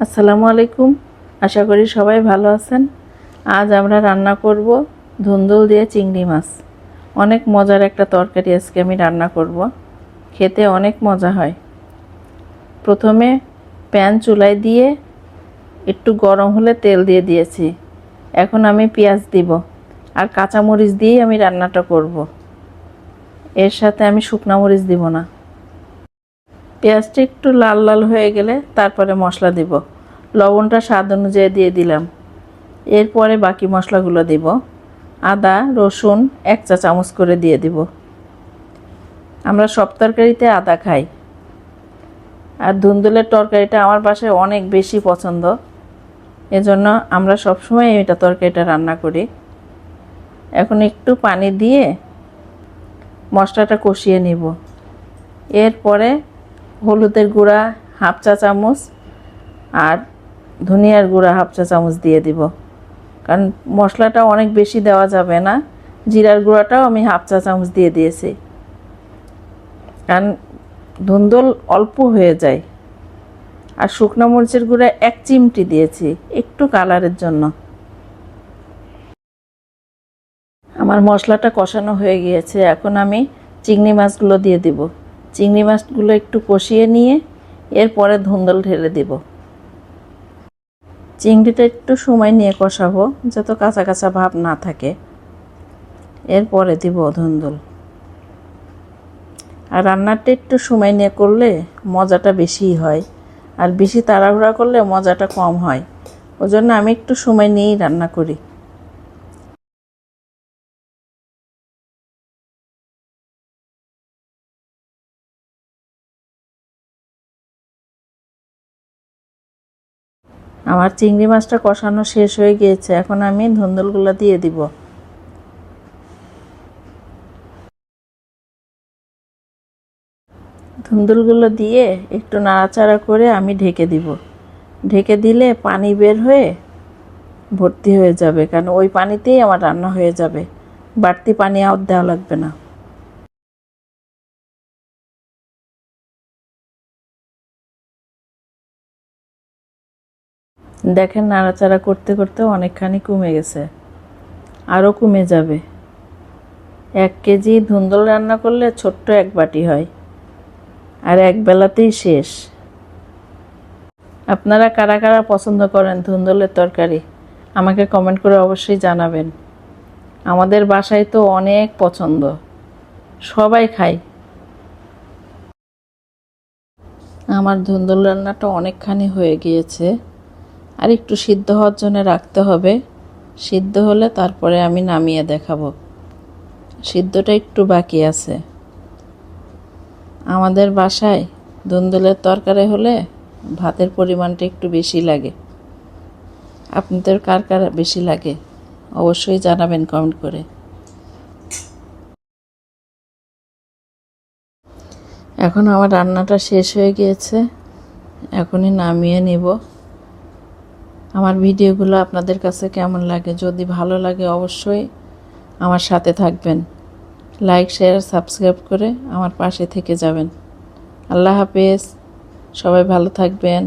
আসসালামু আলাইকুম। আশা করি সবাই ভালো আছেন। আজ আমরা রান্না করব ধুন্দুল দিয়ে চিংড়ি মাছ। অনেক মজার একটা তরকারি আজকে আমি রান্না করব। খেতে অনেক মজা হয়। প্রথমে প্যান চুলায় দিয়ে একটু গরম হলে তেল দিয়ে দিয়েছি। এখন আমি পেঁয়াজ দিব আর কাঁচামরিচ দিয়ে আমি রান্নাটা করব। এর সাথে আমি শুকনো মরিচ দিব না। পেঁয়াজটা একটু লাল লাল হয়ে গেলে তারপরে মশলা দিব। লবণটা স্বাদ অনুযায়ী দিয়ে দিলাম। এরপরে বাকি মশলাগুলো দিব। আদা রসুন 1 চা চামচ করে দিয়ে দিব। আমরা সব তরকারিতে আদা খাই, আর ধুন্দুলের তরকারিটা আমার বাসায় অনেক বেশি পছন্দ। এজন্য আমরা সবসময় এটা তরকারিটা রান্না করি। এখন একটু পানি দিয়ে মশলাটা কষিয়ে নিব। এরপরে হলুদের গুঁড়া 1/2 চা চামচ আর ধনিয়ার গুঁড়া 1/2 চা চামচ দিয়ে দিব, কারণ মশলাটা অনেক বেশি দেওয়া যাবে না। জিরার গুঁড়াটাও আমি 1/2 চা চামচ দিয়ে দিয়েছি, কারণ ধুন্দুল অল্প হয়ে যায়। আর শুকনো মরিচের গুঁড়া 1 চিমটি দিয়েছি একটু কালারের জন্য। আমার মশলাটা কষানো হয়ে গিয়েছে। এখন আমি চিংড়ি মাছগুলো দিয়ে দিব। চিংড়ি মাছগুলো একটু কষিয়ে নিয়ে এরপরে ধুন্দুল ঢেলে দিব। চিংড়িটা একটু সময় নিয়ে কষাবো যাতে কাঁচা কাঁচা ভাব না থাকে। এরপরে দিব ধুন্দুল। আর রান্নাটা একটু সময় নিয়ে করলে মজাটা বেশি হয়, আর বেশি তাড়াহুড়া করলে মজাটা কম হয়। ওজন্য আমি একটু সময় নিয়েই রান্না করি। আমার চিংড়ি মাছটা কষানো শেষ হয়ে গিয়েছে। এখন আমি ধুন্দুলগুলো দিয়ে দিব। ধুন্দুলগুলো দিয়ে একটু নাড়াচাড়া করে আমি ঢেকে দিব। ঢেকে দিলে পানি বের হয়ে ভর্তি হয়ে যাবে, কারণ ওই পানিতেই আমার রান্না হয়ে যাবে। বাড়তি পানি আর দেওয়া লাগবে না। দেখেন নাড়াচাড়া করতে করতে অনেকখানি কমে গেছে, আরও কমে যাবে। 1 কেজি ধুন্দুল রান্না করলে ছোট্ট 1 বাটি হয়, আর এক বেলাতেই শেষ। আপনারা কারা কারা পছন্দ করেন ধুন্দুলের তরকারি আমাকে কমেন্ট করে অবশ্যই জানাবেন। আমাদের বাসায় তো অনেক পছন্দ, সবাই খায়। আমার ধুন্দুল রান্নাটা অনেকখানি হয়ে গিয়েছে, আর একটু সিদ্ধ হওয়ার জন্য রাখতে হবে। সিদ্ধ হলে তারপরে আমি নামিয়ে দেখাবো। সিদ্ধটা একটু বাকি আছে। আমাদের বাসায় ধুন্দুলের তরকারি হলে ভাতের পরিমাণটা একটু বেশি লাগে। আপনাদের কার কার বেশি লাগে অবশ্যই জানাবেন কমেন্ট করে। এখন আমার রান্নাটা শেষ হয়ে গিয়েছে, এখনই নামিয়ে নেব। আমার ভিডিওগুলো আপনাদের কাছে কেমন লাগে? যদি ভালো লাগে অবশ্যই আমার সাথে থাকবেন। লাইক শেয়ার সাবস্ক্রাইব করে আমার পাশে থেকে যাবেন। আল্লাহ হাফেজ। সবাই ভালো থাকবেন।